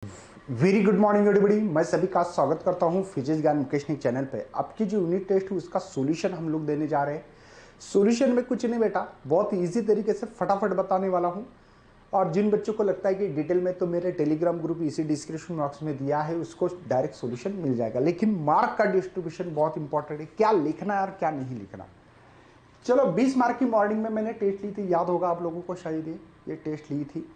Very good morning everybody. मैं सभी का स्वागत करता हूं फिजिक्स ज्ञान मुकेश चैनल पे। आपकी जो यूनिट टेस्ट है उसका सॉल्यूशन हम लोग देने जा रहे हैं। सॉल्यूशन में कुछ नहीं बेटा, बहुत इजी तरीके से फटाफट बताने वाला हूं। और जिन बच्चों को लगता है कि डिटेल में तो मेरे टेलीग्राम ग्रुप इसी डिस्क्रिप्शन बॉक्स में दिया है, उसको डायरेक्ट सॉल्यूशन मिल जाएगा। लेकिन मार्क का डिस्ट्रीब्यूशन बहुत इंपॉर्टेंट है, क्या लिखना है और क्या नहीं लिखना। चलो 20 मार्क की मॉर्निंग में मैंने टेस्ट ली थी, याद होगा आप लोगों को शायद ये टेस्ट ली थी।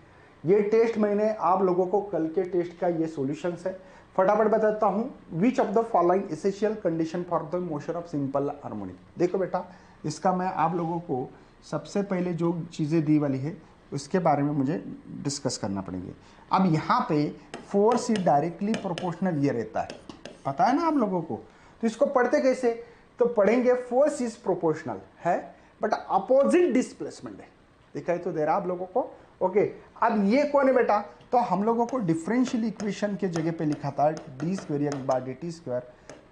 ये टेस्ट मैंने आप लोगों को कल के टेस्ट का ये सॉल्यूशंस है, फटाफट बताता हूं। Which of the following essential condition for the motion of simple harmonic. देखो बेटा, इसका मैं आप लोगों को सबसे पहले जो चीज़ें दी वाली है उसके बारे में मुझे डिस्कस करना पड़ेंगे। अब यहाँ पे फोर्स इज डायरेक्टली प्रोपोर्शनल ये रहता है, पता है ना आप लोगों को। तो इसको पढ़ते कैसे, तो पढ़ेंगे फोर्स इज प्रोपोर्शनल है बट अपोजिट डिस्प्लेसमेंट है। दिखाई तो दे रहा आप लोगों को। ओके, अब ये कौन है बेटा, तो हम लोगों को डिफरेंशियल इक्वेशन के जगह पे लिखा था d square x by d t square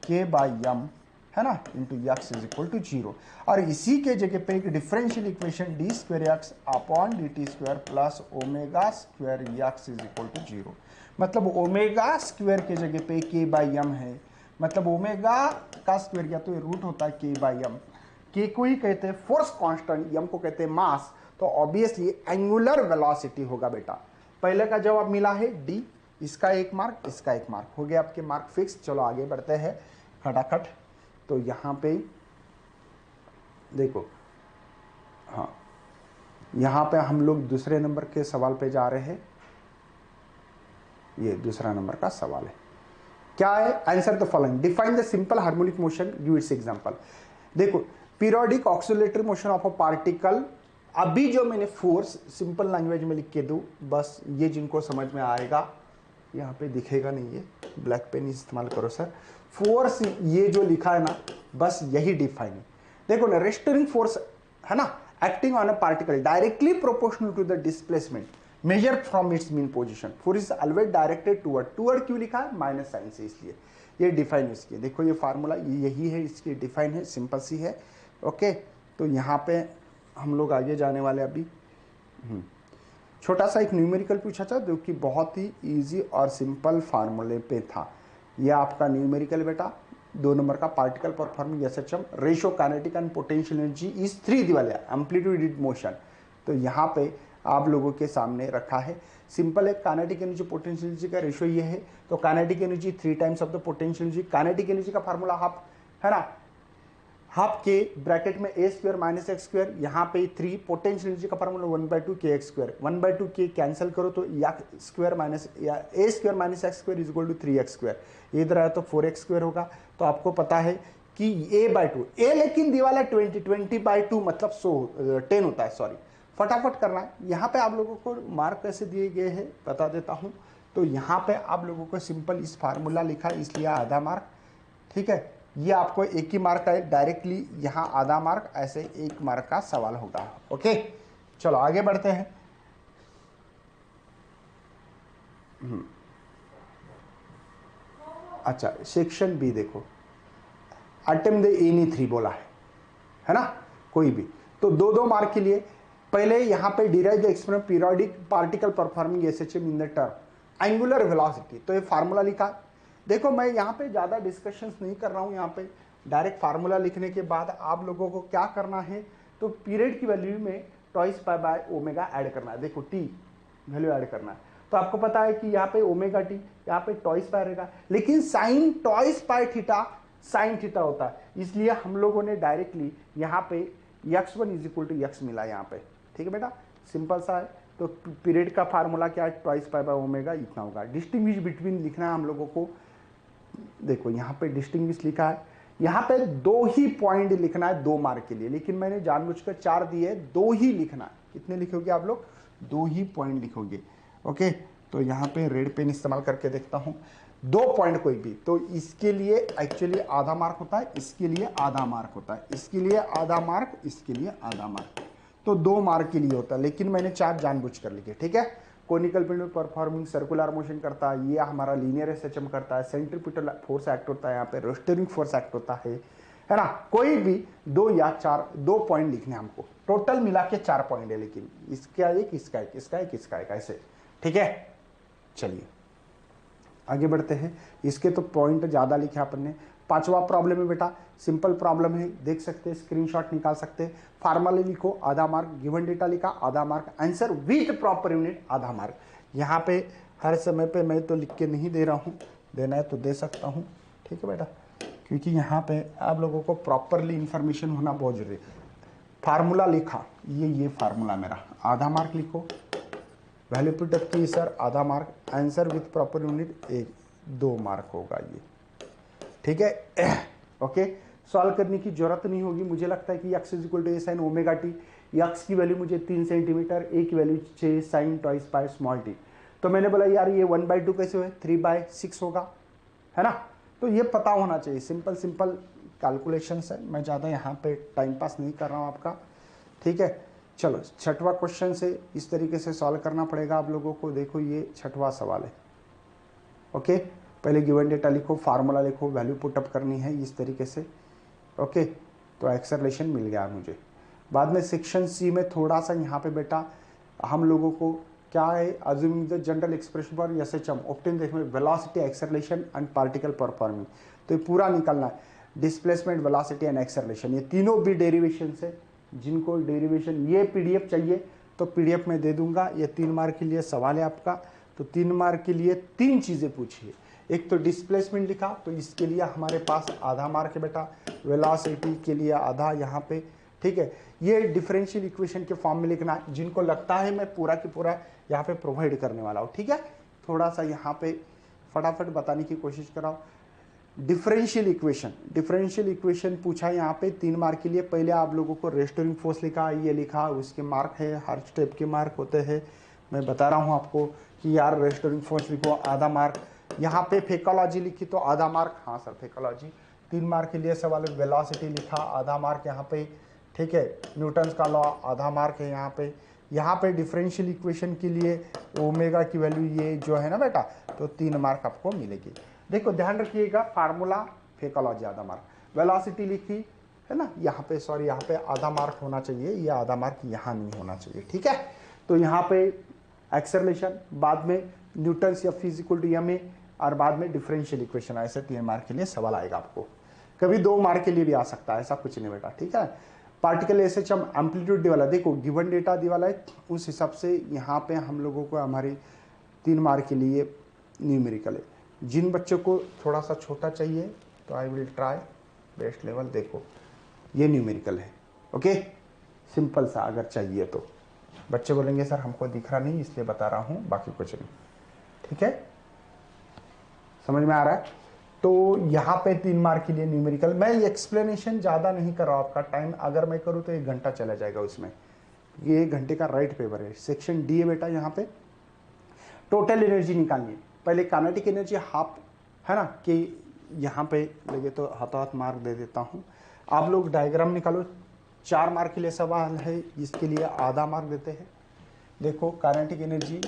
के बाय एम, है ना, into x is equal to 0। और इसी के जगह पे एक differential equation d square x upon d t square plus omega square x is equal to 0। मतलब ओमेगा स्क्वायर के जगह पे के बाय एम है, मतलब ओमेगा का स्क्वायर क्या तो ये रूट होता है के बाय एम। के को ही कहते हैं फोर्स कांस्टेंट, एम को कहते हैं मास। तो ऑब्वियसली एंगुलर वेलोसिटी होगा बेटा। पहले का जवाब मिला है डी, इसका एक मार्क, इसका एक मार्क, हो गया आपके मार्क फिक्स। चलो आगे बढ़ते हैं खटाखट। तो यहां पे देखो, हाँ यहां पे हम लोग दूसरे नंबर के सवाल पे जा रहे हैं। ये दूसरा नंबर का सवाल है, क्या है, answer the following, define the simple harmonic motion, give its example. देखो, periodic oscillatory motion of a particle. अभी जो मैंने फोर्स सिंपल लैंग्वेज में लिख के दूं, बस ये जिनको समझ में आएगा, यहाँ पे दिखेगा नहीं, ये ब्लैक पेन इस्तेमाल करो सर। फोर्स ये जो लिखा है ना, बस यही डिफाइन है। देखो ना, रेस्टोरिंग फोर्स है ना, acting on a particle directly proportional to the displacement measure from its mean position. Force is always directed toward, toward क्यों लिखा है, माइनस साइन से, इसलिए ये डिफाइन है इसकी। देखो ये फार्मूला यही है, इसकी डिफाइन है, सिंपल सी है। ओके, तो यहाँ पे हम लोग आगे जाने वाले अभी। छोटा सा एक न्यूमेरिकल पूछा था जो कि बहुत ही इजी और सिंपल फार्मूले पे था। यह आपका न्यूमेरिकल बेटा, 2 नंबर का, particle performing SHM ratio kinetic and potential energy is 3 दिवाले एम्पलीट्यूड मोशन। तो यहाँ पे आप लोगों के सामने रखा है, सिंपल है। काइनेटिक एनर्जी पोटेंशियल एनर्जी का रेशियो ये है, तो kinetic energy 3 times of the potential energy. Kinetic energy का फार्मूला हाफ है ना, हाफ के ब्रैकेट में ए स्क्वायर माइनस एक्स स्क्वायर, यहाँ पे 3, पोटेंशियल एनर्जी का फार्मूला 1/2 के एक्स स्क्वायर। 1/2 के कैंसिल करो तो एक्स स्क्वायर माइनस या a square minus x square is equal to 3x square. इधर आया तो 4x स्क्वायर होगा। तो आपको पता है कि a/2, ए लेकिन दिवाला 20/2 मतलब 10 होता है, सॉरी, फटाफट करना है। यहाँ पे आप लोगों को मार्क कैसे दिए गए हैं बता देता हूँ। तो यहाँ पे आप लोगों को सिंपल इस फार्मूला लिखा, इसलिए आधा मार्क, ठीक है। ये आपको एक ही मार्क का है, डायरेक्टली यहाँ आधा मार्क, ऐसे 1 मार्क का सवाल होगा। ओके, चलो आगे बढ़ते हैं। अच्छा, सेक्शन बी देखो, अटेम्प्ट द एनी 3 बोला है ना, कोई भी। तो 2-2 मार्क के लिए पहले यहाँ पे derive the experiment periodic particle performing SHM in the term angular velocity. तो ये फार्मूला लिखा। देखो मैं यहाँ पे ज़्यादा डिस्कशंस नहीं कर रहा हूँ, यहाँ पे डायरेक्ट फार्मूला लिखने के बाद आप लोगों को क्या करना है, तो पीरियड की वैल्यू में twice pi by omega add करना है। देखो टी वैल्यू ऐड करना है, तो आपको पता है कि यहाँ पे ओमेगा टी, यहाँ पे टॉइस पाई रहेगा, लेकिन साइन टॉइस पाई थीटा साइन थीटा होता है, इसलिए हम लोगों ने डायरेक्टली यहाँ पे x1 is equal to x मिला यहाँ पे। ठीक है बेटा, सिंपल सा है। तो पीरियड का फार्मूला क्या है, ट्वाइस पाई बाय ओमेगा, इतना होगा। डिस्टिंग्विश बिटवीन लिखना है हम लोगों को। देखो यहाँ पे डिस्टिंग्विश लिखा है, यहाँ पे 2 ही पॉइंट लिखना है 2 मार्क के लिए, लेकिन मैंने जानबूझकर 4 दिए, 2 ही लिखना है। कितने लिखोगे आप लोग, 2 ही पॉइंट लिखोगे। ओके, तो यहाँ पे रेड पेन इस्तेमाल करके देखता हूँ। 2 पॉइंट कोई भी, तो इसके लिए एक्चुअली आधा मार्क होता है, इसके लिए आधा मार्क होता है, इसके लिए आधा मार्क, इसके लिए आधा मार्क। तो 2 मार्क के लिए होता है, लेकिन मैंने 4 जानबूझ कर लिखे। ठीक है, कोनिकल पिंड में परफॉर्मिंग सर्कुलर मोशन करता है, ये हमारा लीनियर एसएचएम करता है, सेंट्रीपिटल फोर्स एक्ट होता है, यहाँ पे रोस्टरिंग फोर्स एक्ट होता है ना। कोई भी 2 या 4 2 पॉइंट लिखने हमको, टोटल मिला के 4 पॉइंट है, लेकिन इसका एक, इसका एक, इसका एक, इसका एक, ऐसे। ठीक है, चलिए आगे बढ़ते हैं। इसके तो पॉइंट ज़्यादा लिखे अपन ने। पांचवा प्रॉब्लम है बेटा, सिंपल प्रॉब्लम है, देख सकते हैं, स्क्रीनशॉट निकाल सकते हैं। फार्मूला लिखो आधा मार्क, गिवन डेटा लिखा आधा mark, answer with proper unit आधा मार्क। यहाँ पे हर समय पे मैं तो लिख के नहीं दे रहा हूँ, देना है तो दे सकता हूँ, ठीक है बेटा, क्योंकि यहाँ पे आप लोगों को प्रॉपरली इंफॉर्मेशन होना बहुत जरूरी है। फार्मूला लिखा, ये फार्मूला मेरा, आधा मार्क लिखो, वैल्यू पुटअप की सर आधा mark, answer with proper unit 1-2 mark होगा ये, ठीक है। ओके, सॉल्व करने की जरूरत नहीं होगी। मुझे लगता है कि x equal to a sine omega t, x की वैल्यू मुझे 3 सेंटीमीटर, a की value 6 sine twice pi small t. तो मैंने बोला यार ये 1/2 कैसे हुए, 3/6 होगा, है ना। तो ये पता होना चाहिए, सिंपल सिंपल कैलकुलेशंस है, मैं ज़्यादा यहाँ पे टाइम पास नहीं कर रहा हूँ आपका, ठीक है। चलो छठवां क्वेश्चन से इस तरीके से सॉल्व करना पड़ेगा आप लोगों को। देखो ये छठवां सवाल है। ओके, पहले गिवन डेटा लिखो, फार्मूला लिखो, वैल्यू पुटअप करनी है इस तरीके से। ओके, तो एक्सेलरेशन मिल गया मुझे। बाद में सेक्शन सी में थोड़ा सा यहाँ पे बेटा हम लोगों को क्या है, assuming the general expression for SHM obtain देखो velocity acceleration and particle performing, तो ये पूरा निकलना है। डिस्प्लेसमेंट, वेलोसिटी एंड एक्सेलरेशन, ये तीनों भी डेरिवेशन से, जिनको डेरिवेशन ये पीडीएफ चाहिए तो पीडीएफ में दे दूंगा। ये 3 मार्क के लिए सवाल है आपका, तो 3 मार्क के लिए 3 चीज़ें पूछिए। एक तो डिस्प्लेसमेंट लिखा, तो इसके लिए हमारे पास आधा मार्क है बेटा, वेलोसिटी के लिए आधा यहाँ पे, ठीक है। ये डिफरेंशियल इक्वेशन के फॉर्म में लिखना है, जिनको लगता है मैं पूरा की पूरा यहाँ पे प्रोवाइड करने वाला हूँ, ठीक है। थोड़ा सा यहाँ पे फटाफट बताने की कोशिश कराओ। डिफरेंशियल इक्वेशन पूछा यहाँ पे 3 मार्क के लिए। पहले आप लोगों को रेस्टोरिंग फोर्स लिखा, ये लिखा, उसके मार्क है, हर स्टेप के मार्क होते हैं। मैं बता रहा हूँ आपको कि यार रेस्टोरिंग फोर्स लिखो आधा मार्क, यहाँ पे फेकोलॉजी लिखी तो आधा मार्क, हाँ सर फेकोलॉजी 3 मार्क के लिए सवाल है। वेलोसिटी लिखा आधा मार्क यहाँ पे, ठीक है। न्यूटन्स का लॉ आधा मार्क है यहाँ पे डिफरेंशियल इक्वेशन के लिए ओमेगा की वैल्यू ये जो है ना बेटा, तो 3 मार्क आपको मिलेगी। देखो ध्यान रखिएगा, फार्मूला फेकोलॉजी आधा मार्क, वेलोसिटी लिखी है ना यहाँ पे, सॉरी यहाँ पे आधा मार्क होना चाहिए, ये आधा मार्क यहाँ नहीं होना चाहिए, ठीक है। तो यहाँ पे एक्सेलरेशन, बाद में न्यूटन्स या फिजिकल टू एम ए, और बाद में डिफरेंशियल इक्वेशन, ऐसे 3 मार्क के लिए सवाल आएगा आपको। कभी 2 मार्क के लिए भी आ सकता है, ऐसा कुछ नहीं बेटा, ठीक है। पार्टिकल एसएचएम एम्पलीट्यूड वाला, देखो गिवन डेटा दी वाला है, उस हिसाब से यहाँ पे हम लोगों को हमारी 3 मार्क के लिए न्यूमेरिकल है। जिन बच्चों को थोड़ा सा छोटा चाहिए तो I will try best level, देखो ये न्यूमेरिकल है, ओके, सिंपल सा अगर चाहिए तो। बच्चे बोलेंगे सर हमको दिख रहा नहीं इसलिए बता रहा हूँ, बाकी कुछ नहीं, ठीक है, समझ में आ रहा है। तो यहाँ पे 3 मार्क के लिए न्यूमेरिकल, मैं एक्सप्लेनेशन ज़्यादा नहीं कर रहा हूँ, आपका टाइम अगर मैं करूँ तो 1 घंटा चला जाएगा उसमें, ये 1 घंटे का राइट पेपर है। सेक्शन डी है बेटा, यहाँ पे टोटल एनर्जी निकालनी है। पहले काइनेटिक एनर्जी हाफ है ना, कि यहाँ पे लगे तो हाथों हाथ मार्क दे देता हूँ। आप लोग डायग्राम निकालो, 4 मार्क के लिए सवाल है, इसके लिए आधा मार्क देते हैं। देखो काइनेटिक एनर्जी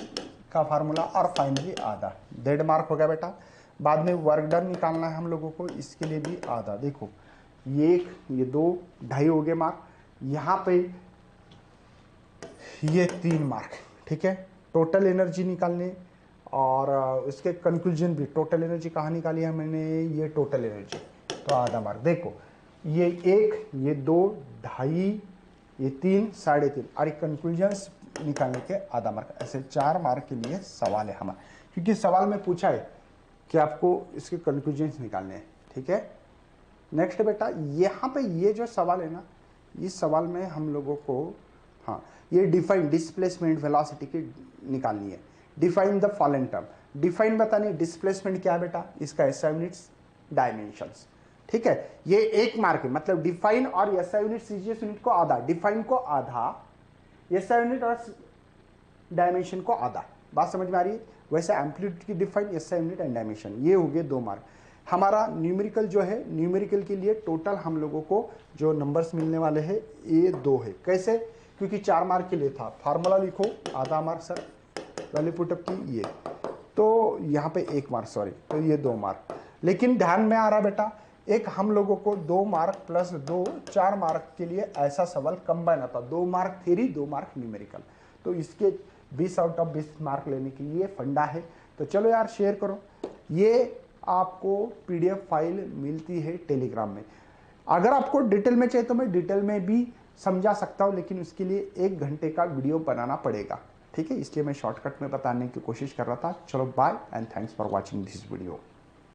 का फार्मूला और फाइनली आधा, 1.5 मार्क हो गया बेटा। बाद में वर्क डन निकालना है हम लोगों को, इसके लिए भी आधा। देखो ये 1, ये 2, 2.5 हो गए मार्क। यहाँ पे ये 3 मार्क, ठीक है। टोटल एनर्जी निकालने और उसके कंक्लूजन भी, टोटल एनर्जी कहाँ निकाली है मैंने, ये टोटल एनर्जी, तो आधा मार्क। देखो ये 1, ये 2, 2.5, ये 3, 3.5 और कंक्लूजन्स निकालने के आधा मार्क। ऐसे 4 मार्क के लिए सवाल है हमारा, क्योंकि सवाल में पूछा है कि आपको इसके कंक्लूजन्स निकालने हैं, ठीक है। नेक्स्ट बेटा यहाँ पे ये जो सवाल है ना, इस सवाल में हम लोगों को, हाँ, ये डिफाइन डिस्प्लेसमेंट वेलोसिटी की निकालनी है। Define the following term, define बतानी, डिस्प्लेसमेंट क्या है बेटा, इसका SI यूनिट्स डायमेंशंस, ठीक है। ये 1 मार्क है, मतलब डिफाइन और SI यूनिट CGS यूनिट को आधा, डिफाइन को आधा, SI यूनिट और डायमेंशन को आधा, बात समझ में आ रही है। वैसे एम्पलीट्यूड की define, SI unit and dimension, ये हो गए 2 मार्क। हमारा न्यूमेरिकल जो है, न्यूमेरिकल के लिए टोटल हम लोगों को जो नंबर्स मिलने वाले हैं ये 2 है। कैसे, क्योंकि 4 मार्क के लिए था। फार्मूला लिखो आधा मार्क सर, वैल्यू पुटअप की ये, तो यहाँ पे 1 मार्क, सॉरी, तो ये 2 मार्क। लेकिन ध्यान में आ रहा बेटा, एक हम लोगों को 2 मार्क प्लस 2, 4 मार्क के लिए ऐसा सवाल कंबाइन आता, 2 मार्क थ्योरी, 2 मार्क न्यूमेरिकल। तो इसके 20 आउट ऑफ 20 मार्क लेने के लिए फंडा है। तो चलो यार शेयर करो, ये आपको पीडीएफ फाइल मिलती है टेलीग्राम में। अगर आपको डिटेल में चाहिए तो मैं डिटेल में भी समझा सकता हूँ, लेकिन उसके लिए 1 घंटे का वीडियो बनाना पड़ेगा, ठीक है। इसलिए मैं शॉर्टकट में बताने की कोशिश कर रहा था। चलो bye and thanks for watching this video.